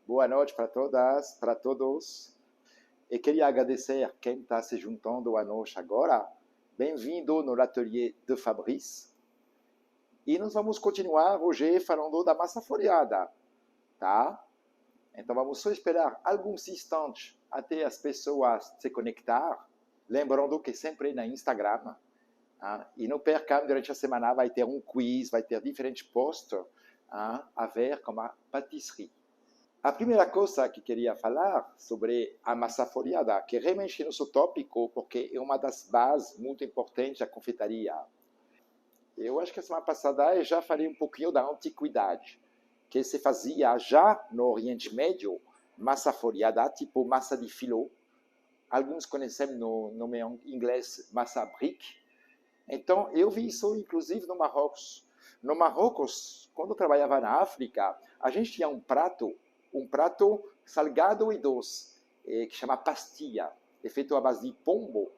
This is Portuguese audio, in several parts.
Boa noite para todas, para todos. E queria agradecer quem está se juntando a nós agora. Bem-vindo no ateliê de Fabrice. E nós vamos continuar hoje falando da massa folhada, tá? Então vamos só esperar alguns instantes até as pessoas se conectar. Lembrando que sempre na Instagram. E não percam, durante a semana vai ter um quiz, vai ter diferentes posts a ver com a pâtisserie. A primeira coisa que queria falar sobre a massa folhada, que realmente é nosso tópico, porque é uma das bases muito importantes da confeitaria. Eu acho que a semana passada eu já falei um pouquinho da antiguidade, que se fazia já no Oriente Médio, massa folhada, tipo massa de filó. Alguns conhecem no nome em inglês massa brique. Então, eu vi isso, inclusive, no Marrocos. No Marrocos, quando eu trabalhava na África, a gente tinha um prato salgado e doce, que chama pastilha, é feito à base de pombo,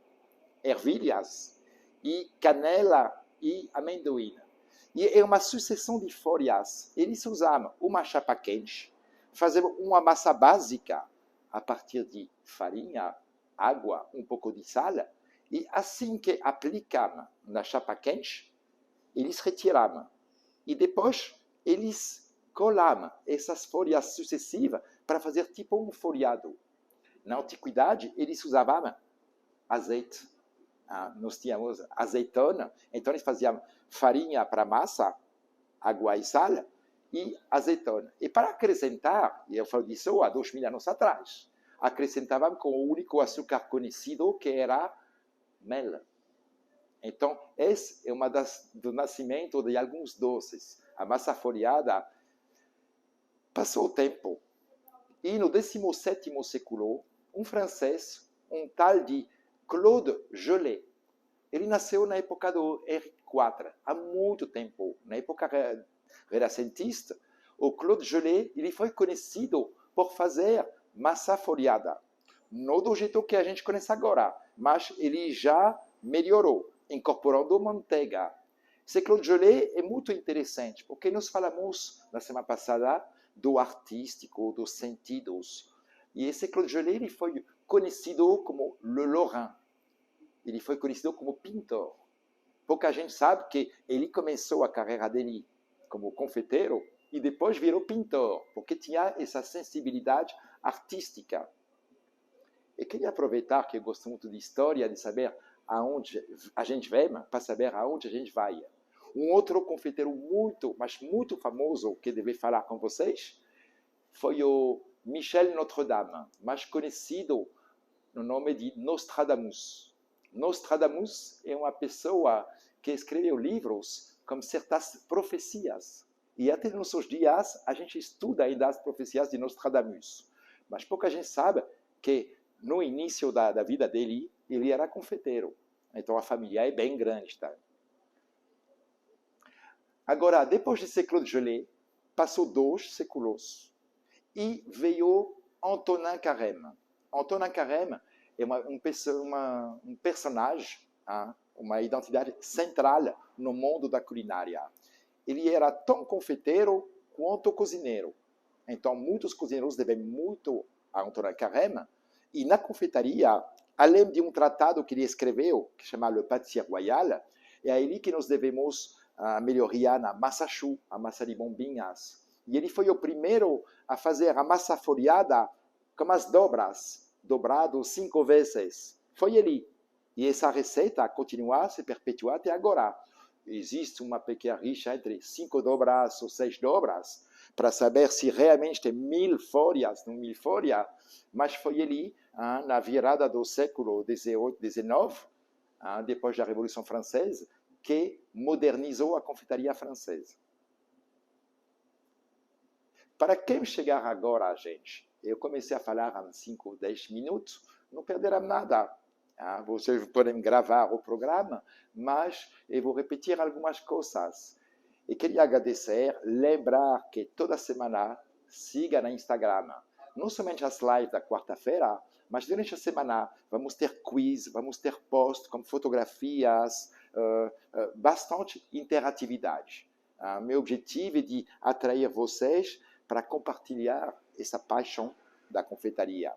ervilhas e canela e amendoim. E é uma sucessão de folhas. Eles usavam uma chapa quente, faziam uma massa básica a partir de farinha, água, um pouco de sal, e assim que aplicavam na chapa quente, eles retiravam. E depois, eles colavam essas folhas sucessivas para fazer tipo um folhado. Na antiguidade, eles usavam azeite. Nós tínhamos azeitona, então eles faziam farinha para massa, água e sal, e azeitona. E para acrescentar, e eu falo disso há 2000 anos atrás, acrescentavam com o único açúcar conhecido, que era mel. Então, esse é uma do nascimento de alguns doces. A massa folhada passou o tempo. E no 17º século, um francês, um tal de Claude Gelée, ele nasceu na época do Henri IV, há muito tempo, na época renascentista. O Claude Gelée, ele foi conhecido por fazer massa folhada. Não do jeito que a gente conhece agora, mas ele já melhorou, incorporando manteiga. Esse Claude Gelée é muito interessante, porque nós falamos na semana passada do artístico, dos sentidos. E esse Claude Gelée ele foi conhecido como Le Lorrain. Ele foi conhecido como pintor. Pouca gente sabe que ele começou a carreira dele como confeiteiro e depois virou pintor, porque tinha essa sensibilidade artística. E queria aproveitar que eu gosto muito de história, de saber aonde a gente vem, para saber aonde a gente vai. Um outro confeiteiro muito, mas muito famoso que deve falar com vocês foi o Michel Notre-Dame, mais conhecido no nome de Nostradamus. Nostradamus é uma pessoa que escreveu livros com certas profecias. E até nos nossos dias a gente estuda ainda as profecias de Nostradamus. Mas pouca gente sabe que no início da vida dele, ele era confeiteiro. Então a família é bem grande. Tá? Agora, depois de Claude Gelée, passou 2 séculos e veio Antonin Carême. Antonin Carême é um personagem, uma identidade central no mundo da culinária. Ele era tão confeiteiro quanto cozinheiro. Então, muitos cozinheiros devem muito a Antonin Carême. E na confeitaria, além de um tratado que ele escreveu, que chama Le Pâtissier Royal, é a ele que nós devemos a melhoria na massa choux, a massa de bombinhas. E ele foi o primeiro a fazer a massa folhada com as dobras, dobrado 5 vezes. Foi ele. E essa receita continua a se perpetuar até agora. Existe uma pequena rixa entre 5 dobras ou 6 dobras, para saber se realmente tem 1000 folhas, não 1000 folhas, mas foi ele, na virada do século XIX, depois da Revolução Francesa, que modernizou a confeitaria francesa. Para quem chegar agora, gente, eu comecei a falar há 5 ou 10 minutos, não perderão nada. Vocês podem gravar o programa, mas eu vou repetir algumas coisas. E queria agradecer, lembrar que toda semana siga no Instagram, não somente as lives da quarta-feira, mas durante a semana vamos ter quiz, vamos ter posts com fotografias, bastante interatividade. Meu objetivo é de atrair vocês para compartilhar essa paixão da confeitaria.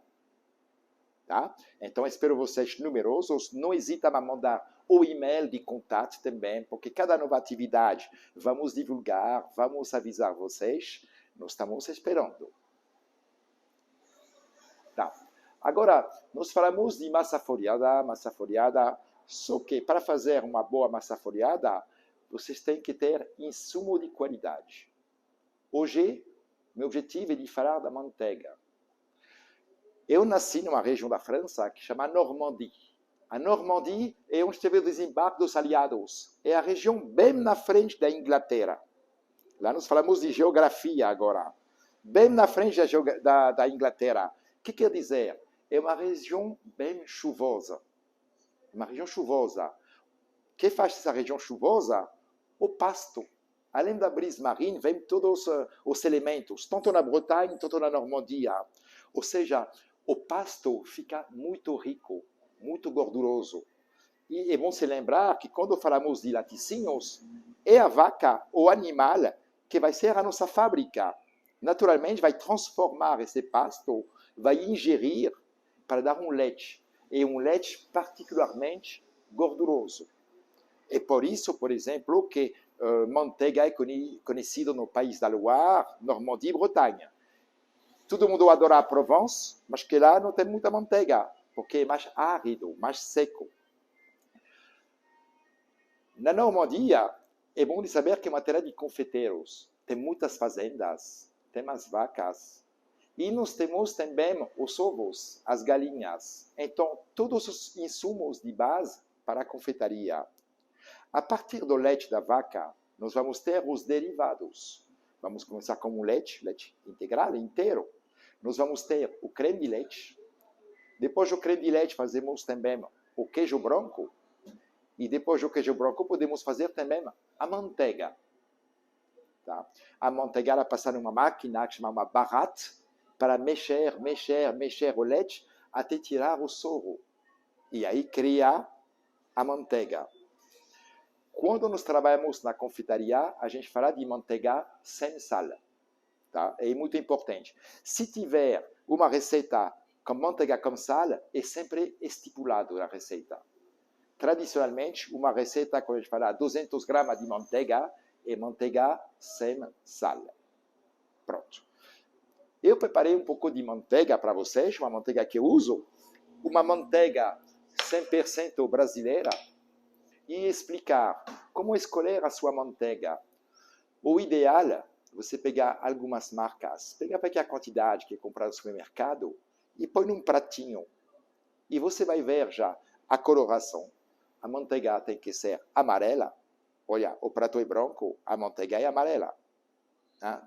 Tá? Então, espero vocês numerosos. Não hesitem a mandar o e-mail de contato também, porque cada nova atividade vamos divulgar, vamos avisar vocês. Nós estamos esperando. Tá. Agora, nós falamos de massa folhada, só que para fazer uma boa massa folhada, vocês têm que ter insumo de qualidade. Hoje, meu objetivo é de falar da manteiga. Eu nasci numa região da França que chama Normandie. A Normandie é onde teve o desembarque dos aliados. É a região bem na frente da Inglaterra. Lá nós falamos de geografia agora. Bem na frente da Inglaterra. O que quer dizer? É uma região bem chuvosa. Uma região chuvosa. O que faz essa região chuvosa? O pasto. Além da brisa marina, vem todos os elementos, tanto na Bretanha, tanto na Normandia. Ou seja, o pasto fica muito rico, muito gorduroso. E é bom se lembrar que quando falamos de laticínios, é a vaca, o animal, que vai ser a nossa fábrica. Naturalmente, vai transformar esse pasto, vai ingerir para dar um leite. E um leite particularmente gorduroso. É por isso, por exemplo, que manteiga é conhecido no país da Loire, Normandie e Bretanha. Todo mundo adora a Provence, mas que lá não tem muita manteiga, porque é mais árido, mais seco. Na Normandia, é bom de saber que é uma terra de confeiteiros. Tem muitas fazendas, tem as vacas. E nós temos também os ovos, as galinhas. Então, todos os insumos de base para a confeitaria. A partir do leite da vaca, nós vamos ter os derivados. Vamos começar com o leite integral, inteiro. Nós vamos ter o creme de leite. Depois do creme de leite, fazemos também o queijo branco. E depois do queijo branco, podemos fazer também a manteiga. Tá? A manteiga ela passa numa máquina que chama uma barrate para mexer o leite até tirar o soro. E aí criar a manteiga. Quando nós trabalhamos na confeitaria, a gente fala de manteiga sem sal. Tá? É muito importante. Se tiver uma receita com manteiga com sal, é sempre estipulado na receita. Tradicionalmente, uma receita, quando a gente fala 200 gramas de manteiga, é manteiga sem sal. Pronto. Eu preparei um pouco de manteiga para vocês, uma manteiga que eu uso, uma manteiga 100% brasileira, e explicar como escolher a sua manteiga. O ideal é você pegar algumas marcas, pegar a quantidade que é comprada no supermercado e põe num pratinho. E você vai ver já a coloração. A manteiga tem que ser amarela. Olha, o prato é branco, a manteiga é amarela.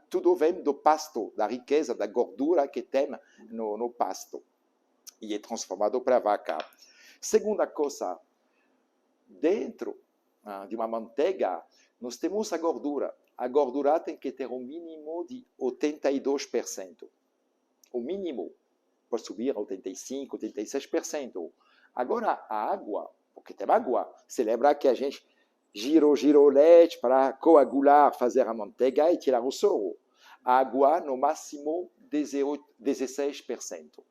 Tudo vem do pasto, da riqueza, da gordura que tem no pasto. E é transformado para a vaca. Segunda coisa, dentro de uma manteiga, nós temos a gordura. A gordura tem que ter um mínimo de 82%. O mínimo pode subir a 85%, 86%. Agora, a água, porque tem água, se lembra que a gente girou o leite para coagular, fazer a manteiga e tirar o soro. A água, no máximo, 16%.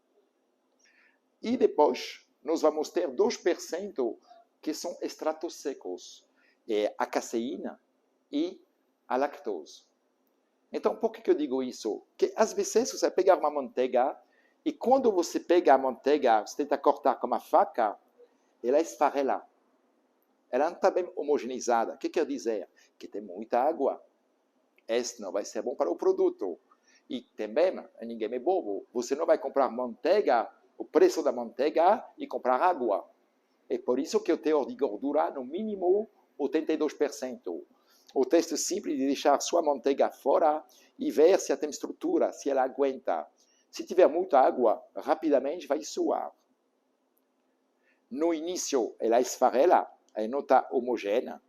E depois, nós vamos ter 2% que são extratos secos. É a caseína e a lactose. Então, por que eu digo isso? Que às vezes você pega uma manteiga e quando você pega a manteiga, você tenta cortar com uma faca, ela esfarela. Ela não está bem homogeneizada. O que quer dizer? Que tem muita água. Isso não vai ser bom para o produto. E também, ninguém é bobo. Você não vai comprar manteiga, o preço da manteiga e comprar água. É por isso que o teor de gordura, no mínimo, 82%. O teste simples de deixar sua manteiga fora e ver se ela tem estrutura, se ela aguenta. Se tiver muita água, rapidamente vai suar. No início, ela esfarela, ela não está homogênea,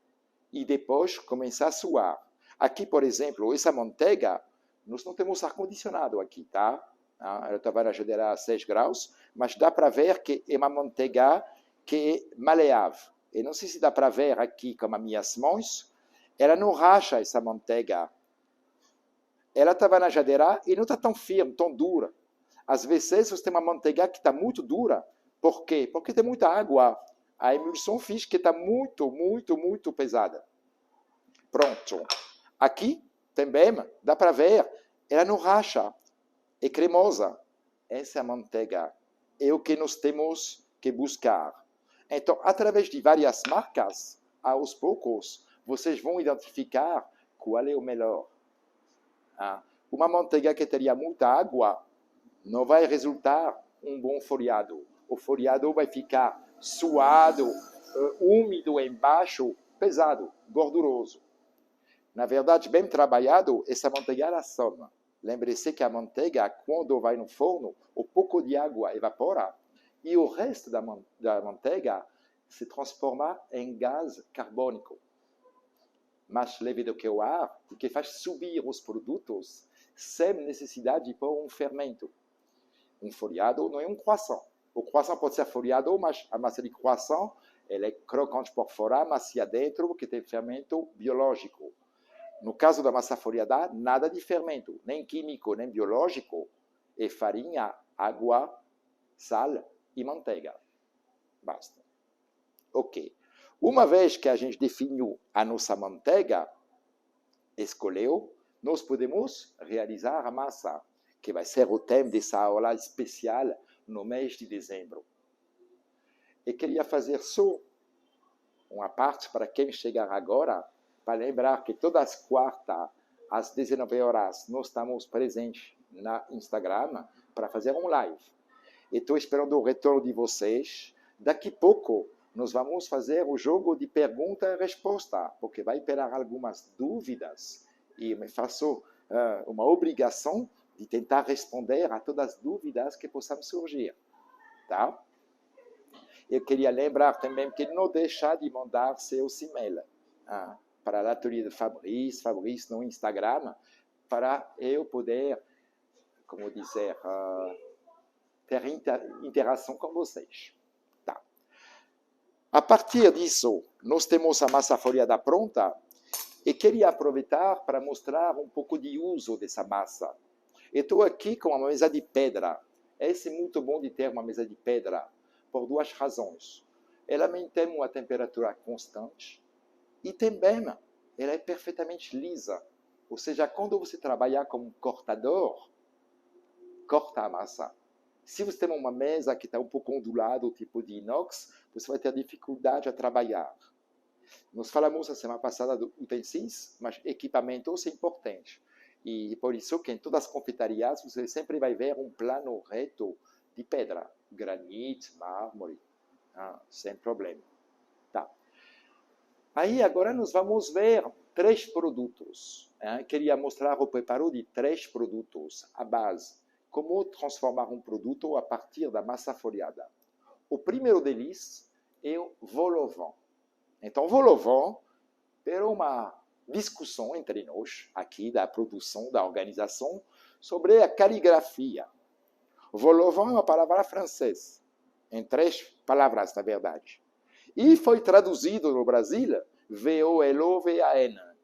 e depois começa a suar. Aqui, por exemplo, essa manteiga, nós não temos ar-condicionado aqui, tá? Ela estava na geladeira a 6 graus, mas dá para ver que é uma manteiga que é maleável. E não sei se dá para ver aqui com as minhas mãos, ela não racha essa manteiga. ela estava na geladeira e não está tão firme, tão dura. Às vezes você tem uma manteiga que está muito dura. Por quê? Porque tem muita água. A emulsão fez que está muito, muito, muito pesada. Pronto. Aqui também dá para ver, ela não racha, é cremosa. Essa é a manteiga. É o que nós temos que buscar. Então, através de várias marcas, aos poucos, vocês vão identificar qual é o melhor. Uma manteiga que teria muita água não vai resultar um bom folhado. O folhado vai ficar suado, úmido embaixo, pesado, gorduroso. Na verdade, bem trabalhado, essa manteiga ela soma. Lembre-se que a manteiga, quando vai no forno, um pouco de água evapora e o resto da manteiga se transforma em gás carbônico. Mais leve do que o ar, que faz subir os produtos sem necessidade de pôr um fermento. Um folhado não é um croissant. O croissant pode ser folhado, mas a massa de croissant ela é crocante por fora, macia dentro, que tem fermento biológico. No caso da massa folhada, nada de fermento, nem químico, nem biológico. É farinha, água, sal e manteiga. Basta. Ok. Uma vez que a gente definiu a nossa manteiga, escolheu, nós podemos realizar a massa, que vai ser o tema dessa aula especial no mês de dezembro. E queria fazer só uma parte para quem chegar agora, para lembrar que todas as quartas, às 19 horas, nós estamos presentes na Instagram para fazer um live. Estou esperando o retorno de vocês. Daqui a pouco, nós vamos fazer o jogo de pergunta e resposta, porque vai pegar algumas dúvidas e me faço uma obrigação de tentar responder a todas as dúvidas que possam surgir. Tá? Eu queria lembrar também que não deixar de mandar seus e-mails para a ateliê de Fabrice no Instagram, para eu poder, como dizer, ter interação com vocês. Tá. A partir disso, nós temos a massa folhada pronta e queria aproveitar para mostrar um pouco de uso dessa massa. Estou aqui com uma mesa de pedra. É muito bom de ter uma mesa de pedra por duas razões. Ela mantém uma temperatura constante e também ela é perfeitamente lisa. Ou seja, quando você trabalhar como cortador, corta a massa. Se você tem uma mesa que está um pouco ondulada, tipo de inox, você vai ter dificuldade a trabalhar. Nós falamos a semana passada de utensílios, mas equipamentos é importante. E por isso que em todas as confeitarias você sempre vai ver um plano reto de pedra, granito, mármore, sem problema. Tá. Aí agora nós vamos ver 3 produtos. Queria mostrar o preparo de 3 produtos, a base. Como transformar um produto a partir da massa folhada. O primeiro deles é o vol au vent. Então, vol au vent, por uma discussão entre nós, aqui da produção, da organização, sobre a caligrafia. Vol au vent é uma palavra francesa, em 3 palavras, na verdade. E foi traduzido no Brasil, V-O-L-O-V-A-N.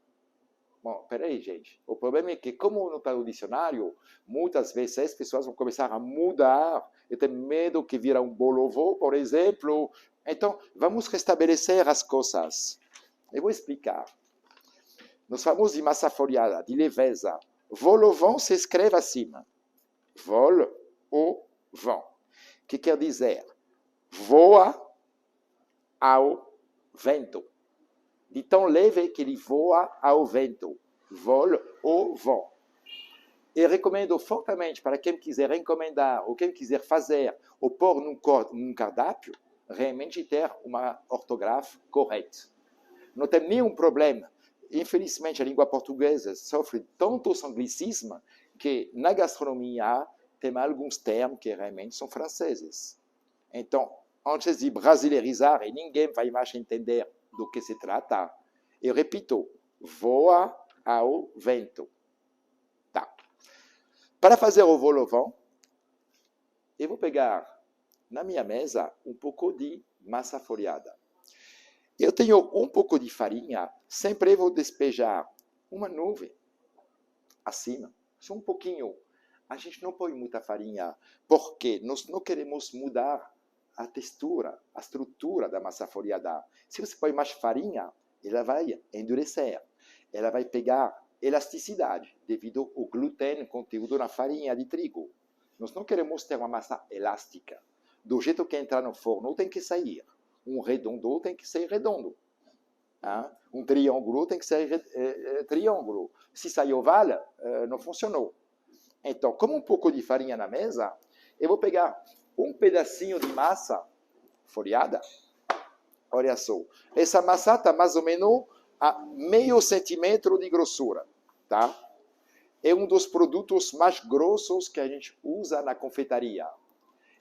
Bom, peraí, gente. O problema é que, como não está no dicionário, muitas vezes as pessoas vão começar a mudar e ter medo que vira um bolovô, por exemplo. Então, vamos restabelecer as coisas. Eu vou explicar. Nós falamos de massa folhada, de leveza. Vol au vent se escreve assim. Vol au vent. Que quer dizer? Voa ao vento. De tão leve que ele voa ao vento. Vol au vent. E recomendo fortemente para quem quiser encomendar, ou quem quiser fazer, ou pôr num cardápio, realmente ter uma ortografia correta. Não tem nenhum problema. Infelizmente, a língua portuguesa sofre tantos anglicismos que na gastronomia tem alguns termos que realmente são franceses. Então, antes de brasileirizar, e ninguém vai mais entender do que se trata, eu repito, voa ao vento. Tá. Para fazer o vol au vent, eu vou pegar na minha mesa um pouco de massa folhada. Eu tenho um pouco de farinha, sempre vou despejar uma nuvem acima. só um pouquinho. A gente não põe muita farinha, porque nós não queremos mudar a textura, a estrutura da massa folhada. Se você põe mais farinha, ela vai endurecer, ela vai pegar elasticidade, devido ao glúten conteúdo na farinha de trigo. Nós não queremos ter uma massa elástica. Do jeito que entrar no forno, tem que sair. Um redondo tem que ser redondo. Um triângulo tem que ser triângulo. Se sair oval, não funcionou. Então, com um pouco de farinha na mesa, eu vou pegar um pedacinho de massa folhada. Olha só. Essa massa está mais ou menos a meio centímetro de grossura. Tá? É um dos produtos mais grossos que a gente usa na confeitaria.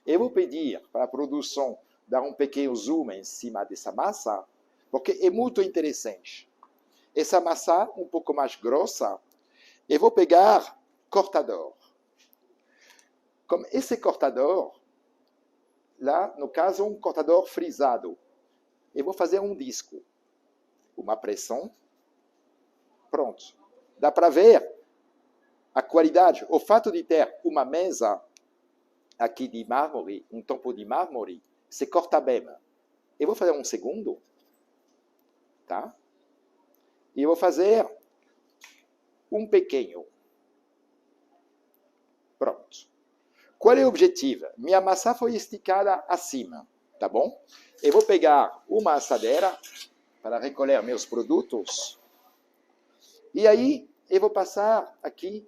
Eu vou pedir para a produção dar um pequeno zoom em cima dessa massa, porque é muito interessante. Essa massa um pouco mais grossa, eu vou pegar cortador. Como esse cortador, lá, no caso, um cortador frisado, eu vou fazer um disco, uma pressão, pronto. Dá para ver a qualidade, o fato de ter uma mesa aqui de mármore, um tampo de mármore, se corta bem. Eu vou fazer um segundo, tá? E eu vou fazer um pequeno. Pronto. Qual é o objetivo? Minha massa foi esticada acima, tá bom? Eu vou pegar uma assadeira para recolher meus produtos. E aí, eu vou passar aqui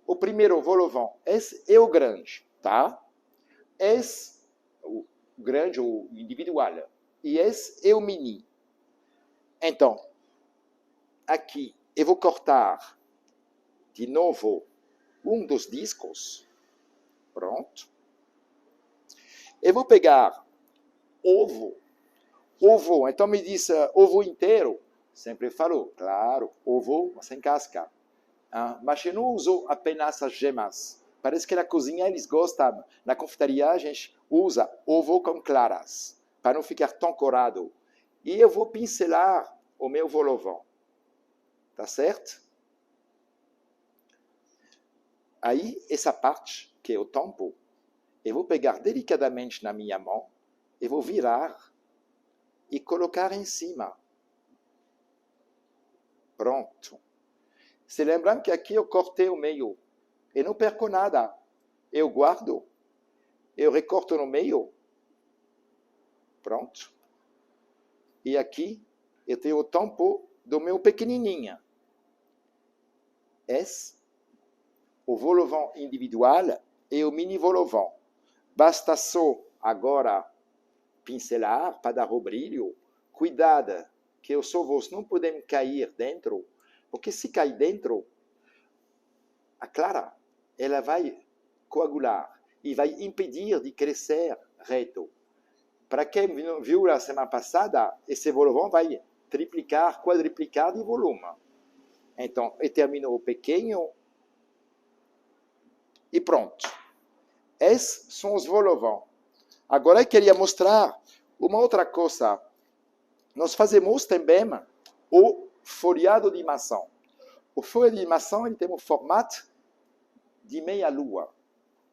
o primeiro volovão. Esse é o grande, tá? Esse, o grande, o individual. E esse é o mini. Então, aqui, eu vou cortar de novo um dos discos. Pronto. Eu vou pegar ovo. Ovo, então me diz ovo inteiro. Sempre falo, claro, ovo sem casca. Mas eu não uso apenas as gemas. Parece que na cozinha eles gostam. Na confeitaria a gente usa ovo com claras, para não ficar tão corado. E eu vou pincelar o meu volovão. Tá certo? Aí, essa parte, que é o tampo, eu vou pegar delicadamente na minha mão, eu vou virar e colocar em cima. Pronto. Se lembrando que aqui eu cortei o meio. Eu não perco nada. Eu guardo. Eu recorto no meio. Pronto. E aqui eu tenho o tampo do meu pequenininho. Esse, o volovão individual e o mini volovão. Basta só agora pincelar para dar o brilho. Cuidado que os ovos não podem cair dentro, porque se cair dentro, a clara ela vai coagular e vai impedir de crescer reto. Para quem viu a semana passada, esse volovão vai triplicar, quadriplicar de volume. Então, eu termino o pequeno e pronto. Esses são os volovões. Agora eu queria mostrar uma outra coisa. Nós fazemos também o folhado de maçã. O folhado de maçã ele tem um formato de meia-lua.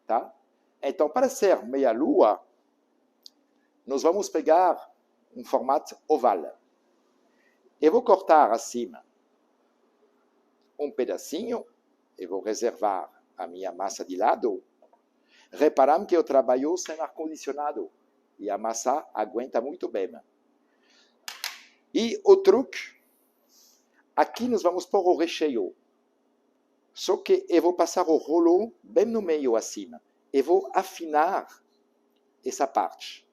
Tá? Então, para ser meia-lua, nós vamos pegar um formato oval. Eu vou cortar acima um pedacinho, eu vou reservar a minha massa de lado. Reparamos que eu trabalho sem ar-condicionado e a massa aguenta muito bem. E o truque, aqui nós vamos pôr o recheio. Só que eu vou passar o rolo bem no meio acima. Eu vou afinar essa parte.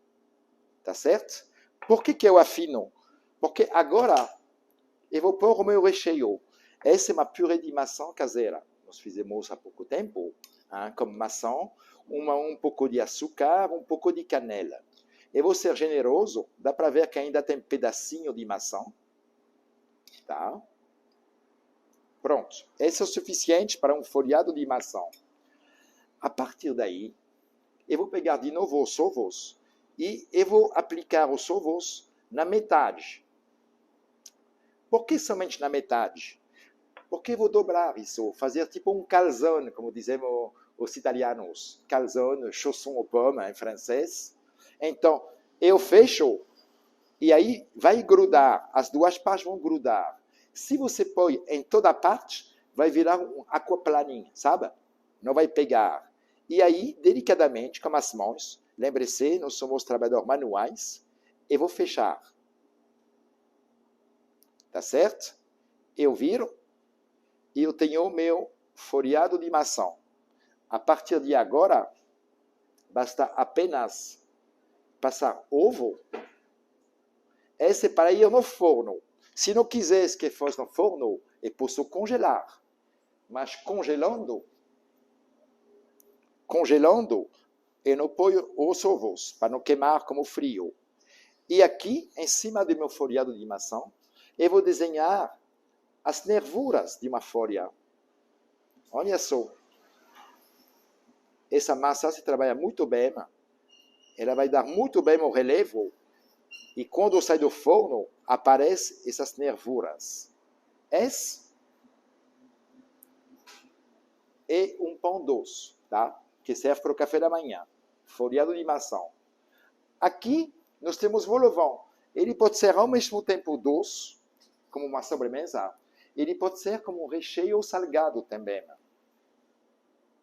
Tá certo? Por que eu afino? Porque agora eu vou pôr o meu recheio. Essa é uma purê de maçã caseira. Nós fizemos há pouco tempo, com maçã, um pouco de açúcar, um pouco de canela. Eu vou ser generoso, dá para ver que ainda tem pedacinho de maçã. Tá? Pronto. Esse é o suficiente para um folhado de maçã. A partir daí, eu vou pegar de novo os ovos e eu vou aplicar os ovos na metade. Por que somente na metade? Porque vou dobrar isso, fazer tipo um calzone, como dizem os italianos. Calzone, chausson aux pommes em francês. Então, eu fecho e aí vai grudar, as duas partes vão grudar. Se você põe em toda parte, vai virar um aquaplaning, sabe? Não vai pegar. E aí, delicadamente, com as mãos, lembre-se, nós somos trabalhadores manuais, eu vou fechar. Tá certo? Eu viro e eu tenho o meu folhado de maçã. A partir de agora, basta apenas passar ovo. Esse é para ir no forno. Se não quisesse que fosse no forno, eu posso congelar. Mas congelando, eu não ponho os ovos, para não queimar como frio. E aqui, em cima do meu folhado de maçã, eu vou desenhar as nervuras de uma folha. Olha só. Essa massa se trabalha muito bem. Ela vai dar muito bem o relevo. E quando sai do forno, aparecem essas nervuras. Esse é um pão doce, tá? Que serve para o café da manhã. Folhado de maçã. Aqui, nós temos vol au vent. Ele pode ser ao mesmo tempo doce, como uma sobremesa. Ele pode ser como um recheio salgado também.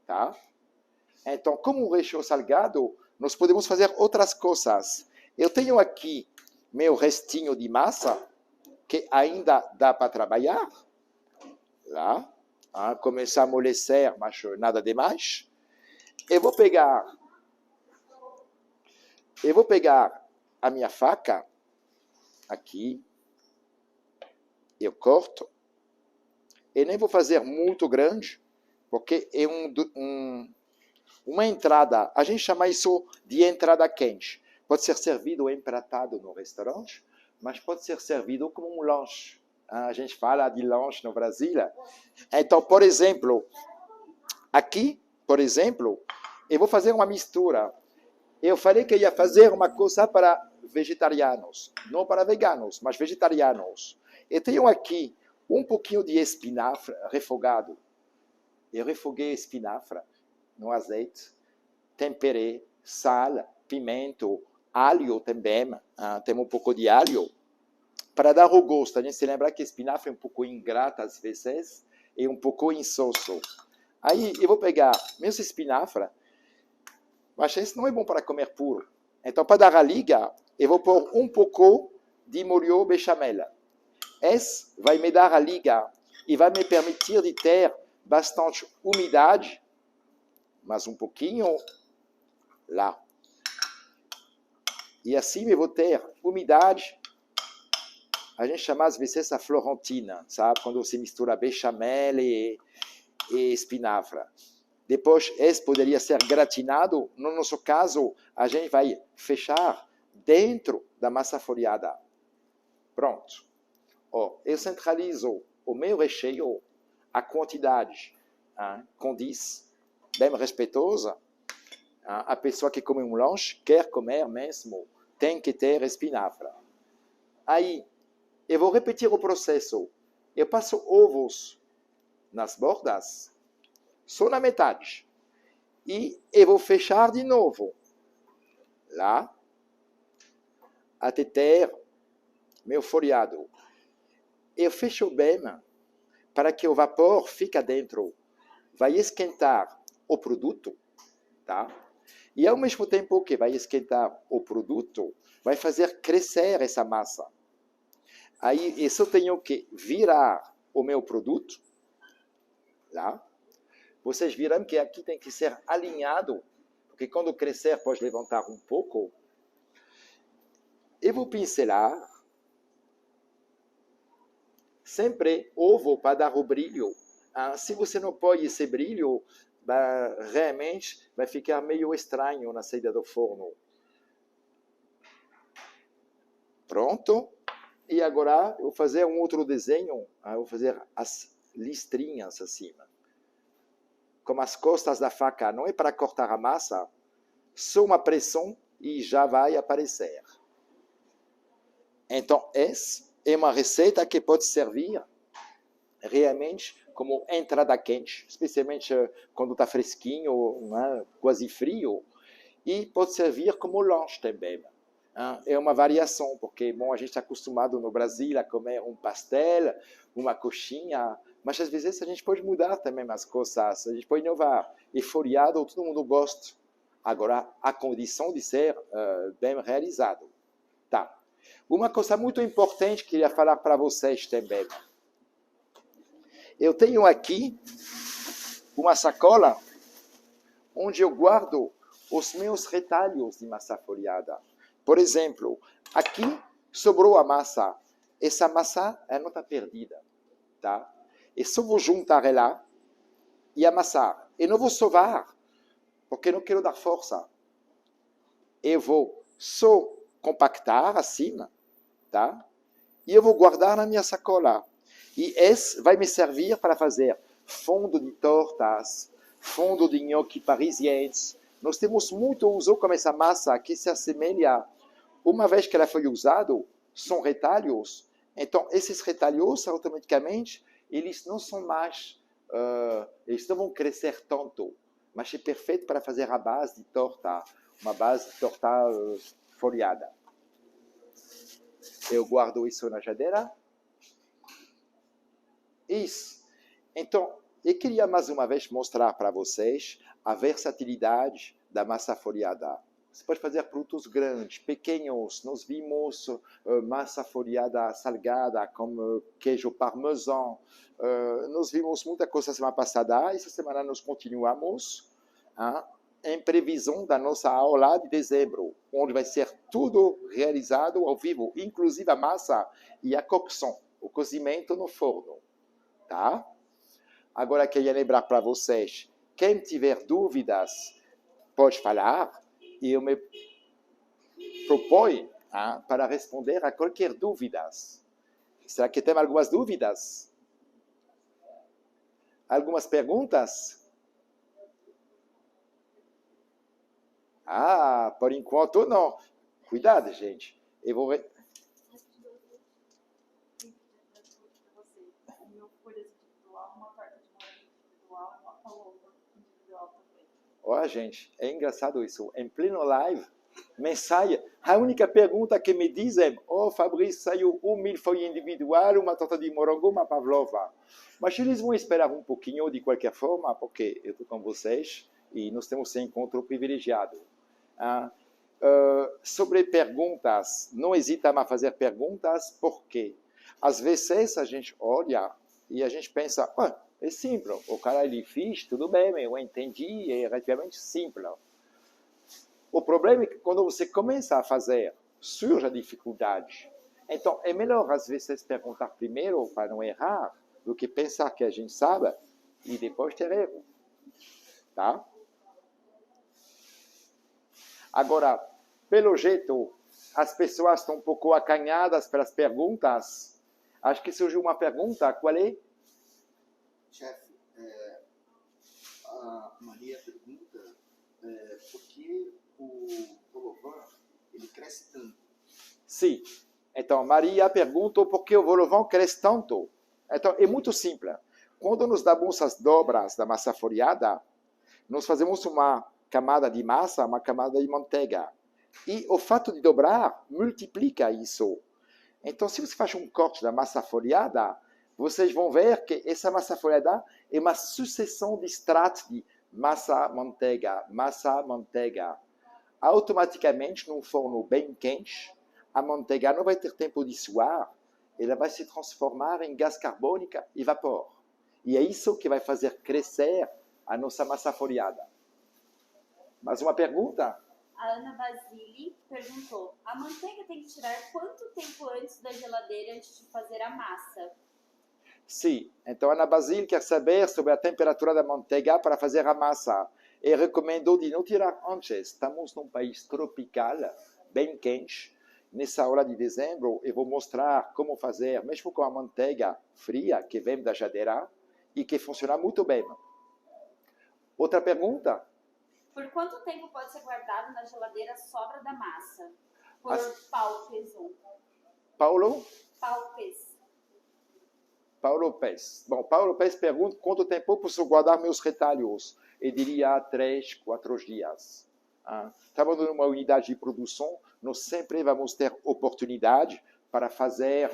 Tá? Então, como um recheio salgado, nós podemos fazer outras coisas. Eu tenho aqui meu restinho de massa, que ainda dá para trabalhar. Lá. Começar a amolecer, mas nada demais. Eu vou pegar a minha faca, aqui, eu corto, e nem vou fazer muito grande, porque é uma entrada, a gente chama isso de entrada quente. Pode ser servido empratado no restaurante, mas pode ser servido como um lanche. A gente fala de lanche no Brasil. Então, por exemplo, aqui, eu vou fazer uma mistura. Eu falei que ia fazer uma coisa para vegetarianos, não para veganos, mas vegetarianos. Eu tenho aqui um pouquinho de espinafre refogado. Eu refoguei espinafre no azeite, temperei, sal, pimento, alho também, tem um pouco de alho, para dar o gosto. A gente se lembra que espinafre é um pouco ingrata às vezes, e um pouco insosso. Aí eu vou pegar meus espinafres, mas esse não é bom para comer puro. Então, para dar a liga, eu vou pôr um pouco de molho bechamel. Esse vai me dar a liga e vai me permitir de ter bastante umidade, mas um pouquinho lá. E assim eu vou ter umidade. A gente chama às vezes a florentina, sabe? Quando você mistura bechamel e espinafre. Depois, esse poderia ser gratinado. No nosso caso, a gente vai fechar dentro da massa folhada. Pronto. Eu centralizo o meu recheio, a quantidade condiz, bem respeitosa. A pessoa que come um lanche quer comer mesmo, tem que ter espinafre. Aí, eu vou repetir o processo. Eu passo ovos nas bordas, só na metade. E eu vou fechar de novo. Lá, até ter meu folhado. Eu fecho bem para que o vapor fique dentro. Vai esquentar o produto, tá? E ao mesmo tempo que vai esquentar o produto, vai fazer crescer essa massa. Aí eu só tenho que virar o meu produto, lá. Vocês viram que aqui tem que ser alinhado, porque quando crescer pode levantar um pouco. Eu vou pincelar sempre ovo para dar o brilho. Se você não põe esse brilho, realmente vai ficar meio estranho na saída do forno. Pronto. E agora eu vou fazer um outro desenho. Eu vou fazer as listrinhas acima. Como as costas da faca não é para cortar a massa, só uma pressão e já vai aparecer. Então, essa é uma receita que pode servir realmente como entrada quente, especialmente quando está fresquinho, né, quase frio, e pode servir como lanche também. É uma variação, porque bom, a gente está acostumado no Brasil a comer um pastel, uma coxinha, mas às vezes a gente pode mudar também as coisas, a gente pode inovar. E folhado todo mundo gosta. Agora, a condição de ser bem realizado. Tá. Uma coisa muito importante que eu queria falar para vocês também. Eu tenho aqui uma sacola onde eu guardo os meus retalhos de massa folhada. Por exemplo, aqui sobrou a massa. Essa massa não está perdida. Tá? Eu só vou juntar ela e amassar. Eu não vou sovar, porque não quero dar força. Eu vou só compactar acima, tá? E eu vou guardar na minha sacola. E esse vai me servir para fazer fundo de tortas, fundo de gnocchi parisienses. Nós temos muito uso com essa massa que se assemelha, uma vez que ela foi usada, são retalhos. Então, esses retalhos, automaticamente, eles não são mais, eles não vão crescer tanto, mas é perfeito para fazer a base de torta, uma base de torta folhada. Eu guardo isso na geladeira. Isso. Então, eu queria mais uma vez mostrar para vocês a versatilidade da massa folhada. Você pode fazer produtos grandes, pequenos. Nós vimos massa folhada salgada, como queijo parmesão. Nós vimos muita coisa semana passada. Essa semana nós continuamos em previsão da nossa aula de dezembro, onde vai ser tudo realizado ao vivo, inclusive a massa e a cocção, o cozimento no forno. Tá? Agora, queria lembrar para vocês, quem tiver dúvidas, pode falar, e eu me proponho para responder a qualquer dúvida. Será que tem algumas dúvidas? Algumas perguntas? Por enquanto não. Cuidado, gente. Eu vou... Olha, gente, é engraçado isso. Em pleno live, mensagem. A única pergunta que me dizem, Fabrício, saiu 1.000 folha individual, uma torta de morango, uma pavlova. Mas eles vão esperar um pouquinho de qualquer forma, porque eu estou com vocês e nós temos esse encontro privilegiado. Sobre perguntas, não hesita a fazer perguntas, porque às vezes a gente olha e a gente pensa, é simples, o cara ele fez, tudo bem, eu entendi, é relativamente simples. O problema é que quando você começa a fazer, surge a dificuldade. Então, é melhor às vezes perguntar primeiro para não errar, do que pensar que a gente sabe e depois ter erro. Tá? Agora, pelo jeito, as pessoas estão um pouco acanhadas pelas perguntas. Acho que surgiu uma pergunta, qual é? Chefe, a Maria pergunta por que o Bolovan ele cresce tanto. Sim. Então, Maria perguntou por que o Bolovan cresce tanto. Então, é muito simples. Quando nós damos as dobras da massa folhada, nós fazemos uma camada de massa, uma camada de manteiga. E o fato de dobrar multiplica isso. Então, se você faz um corte da massa folhada, vocês vão ver que essa massa folhada é uma sucessão de estratos de massa, manteiga. Automaticamente, num forno bem quente, a manteiga não vai ter tempo de suar, ela vai se transformar em gás carbônico e vapor. E é isso que vai fazer crescer a nossa massa folhada. Mais uma pergunta? A Ana Basile perguntou, a manteiga tem que tirar quanto tempo antes da geladeira antes de fazer a massa? Sim, então a Ana Basile quer saber sobre a temperatura da manteiga para fazer a massa. E recomendo de não tirar antes. Estamos num país tropical, bem quente. Nessa aula de dezembro, eu vou mostrar como fazer, mesmo com a manteiga fria, que vem da geladeira, e que funciona muito bem. Outra pergunta? Por quanto tempo pode ser guardado na geladeira a sobra da massa? Por Paupes 1. Paulo? Paupes. Paulo Lopes. Bom, Paulo Lopes pergunta quanto tempo eu posso guardar meus retalhos. Eu diria 3, 4 dias. Trabalhando numa unidade de produção, nós sempre vamos ter oportunidade para fazer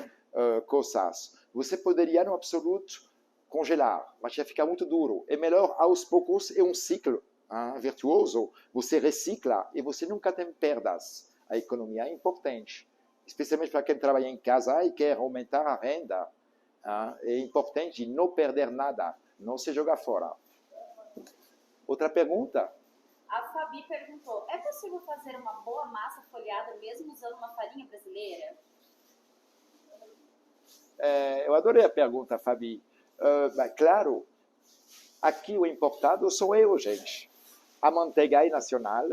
coisas. Você poderia, no absoluto, congelar, mas ia ficar muito duro. É melhor, aos poucos, é um ciclo virtuoso. Você recicla e você nunca tem perdas. A economia é importante, especialmente para quem trabalha em casa e quer aumentar a renda. É importante não perder nada, não se jogar fora. Outra pergunta? A Fabi perguntou, é possível fazer uma boa massa folhada mesmo usando uma farinha brasileira? Eu adorei a pergunta, Fabi. Claro, aqui o importado sou eu, gente. A manteiga é nacional,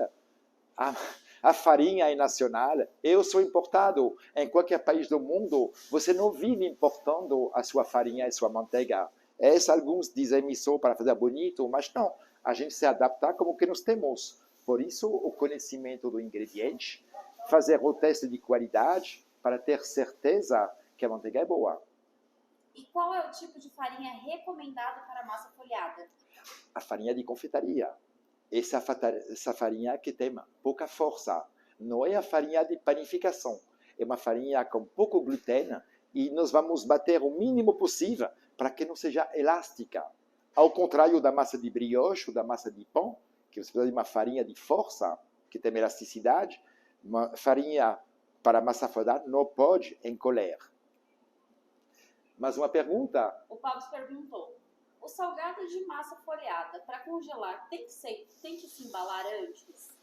a farinha é nacional, eu sou importado. Em qualquer país do mundo, você não vive importando a sua farinha e sua manteiga. Alguns dizem isso para fazer bonito, mas não. A gente se adapta como que nós temos. Por isso, o conhecimento do ingrediente, fazer o teste de qualidade para ter certeza que a manteiga é boa. E qual é o tipo de farinha recomendado para massa folhada? A farinha de confeitaria. Essa farinha que tem pouca força. Não é a farinha de panificação. É uma farinha com pouco glúten e nós vamos bater o mínimo possível para que não seja elástica. Ao contrário da massa de brioche ou da massa de pão, que você precisa de uma farinha de força, que tem elasticidade, uma farinha para massa folhada não pode encolher. Mais uma pergunta? O Pablo perguntou, o salgado de massa folhada, para congelar, tem que se embalar antes?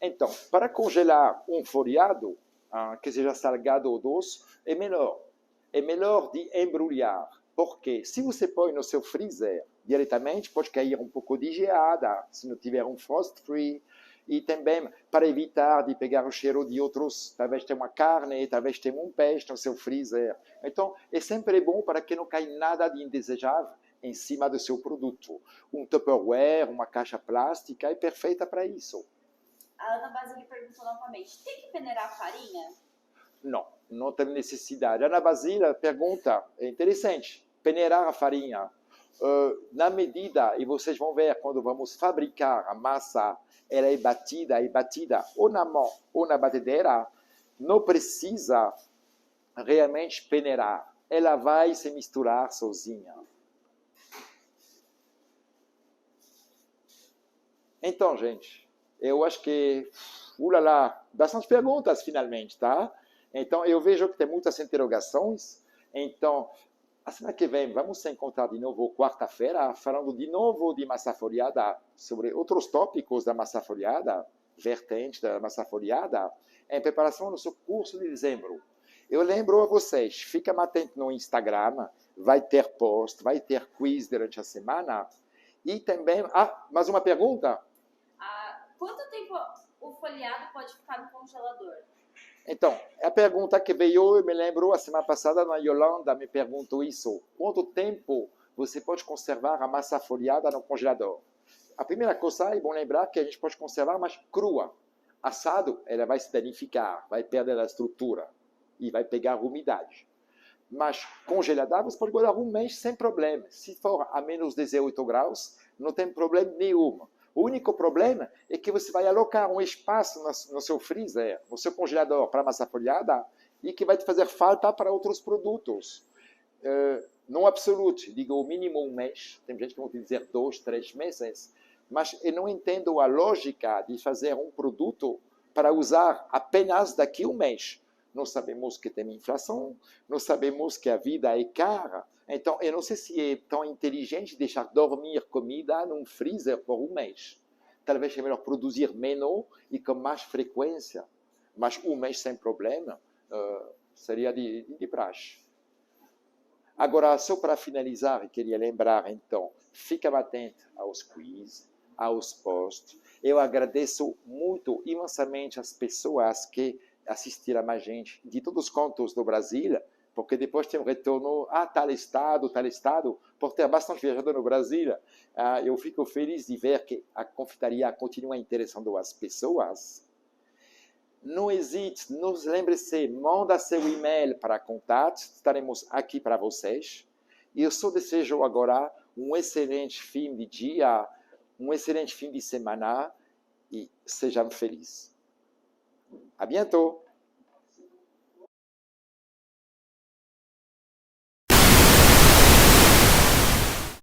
Então, para congelar um folhado, que seja salgado ou doce, é melhor. É melhor de embrulhar. Porque se você põe no seu freezer diretamente, pode cair um pouco de geada, se não tiver um frost free. E também, para evitar de pegar o cheiro de outros, talvez tenha uma carne, talvez tenha um peixe no seu freezer. Então, é sempre bom para que não caia nada de indesejável em cima do seu produto. Um Tupperware, uma caixa plástica é perfeita para isso. A Ana Basile perguntou novamente, tem que peneirar a farinha? Não, não tem necessidade. A Ana Basile pergunta, é interessante, peneirar a farinha. Na medida, e vocês vão ver quando vamos fabricar a massa, ela é batida ou na mão ou na batedeira, não precisa realmente peneirar. Ela vai se misturar sozinha. Então, gente, eu acho que, bastante perguntas finalmente, tá? Então, eu vejo que tem muitas interrogações. Então, a semana que vem, vamos se encontrar de novo quarta-feira, falando de novo de massa folhada, sobre outros tópicos da massa folhada, vertentes da massa folhada, em preparação ao nosso curso de dezembro. Eu lembro a vocês, fica atento no Instagram, vai ter post, vai ter quiz durante a semana. E também, mais uma pergunta? Quanto tempo o folhado pode ficar no congelador? Então, a pergunta que veio, eu me lembro, a semana passada, a Yolanda me perguntou isso. Quanto tempo você pode conservar a massa folhada no congelador? A primeira coisa é bom lembrar que a gente pode conservar, mas crua. Assado, ela vai se danificar, vai perder a estrutura e vai pegar umidade. Mas congelada, você pode guardar um mês sem problema. Se for a menos 18 graus, não tem problema nenhum. O único problema é que você vai alocar um espaço no seu freezer, no seu congelador para massa folhada e que vai te fazer falta para outros produtos. No absoluto, digo o mínimo um mês. Tem gente que vai dizer 2, 3 meses. Mas eu não entendo a lógica de fazer um produto para usar apenas daqui a um mês. Nós sabemos que tem inflação, nós sabemos que a vida é cara. Então, eu não sei se é tão inteligente deixar dormir comida num freezer por um mês. Talvez é melhor produzir menos e com mais frequência. Mas um mês sem problema seria de praxe. Agora, só para finalizar, eu queria lembrar, então, fica atento aos quiz, aos posts. Eu agradeço muito, imensamente, as pessoas que assistiram a gente de todos os cantos do Brasil, porque depois tem um retorno a tal estado, por ter bastante viajado no Brasil. Eu fico feliz de ver que a confeitaria continua interessando as pessoas. Não hesite, lembre-se, manda seu e-mail para contato, estaremos aqui para vocês. E eu só desejo agora um excelente fim de dia, um excelente fim de semana e sejam felizes. A bientôt!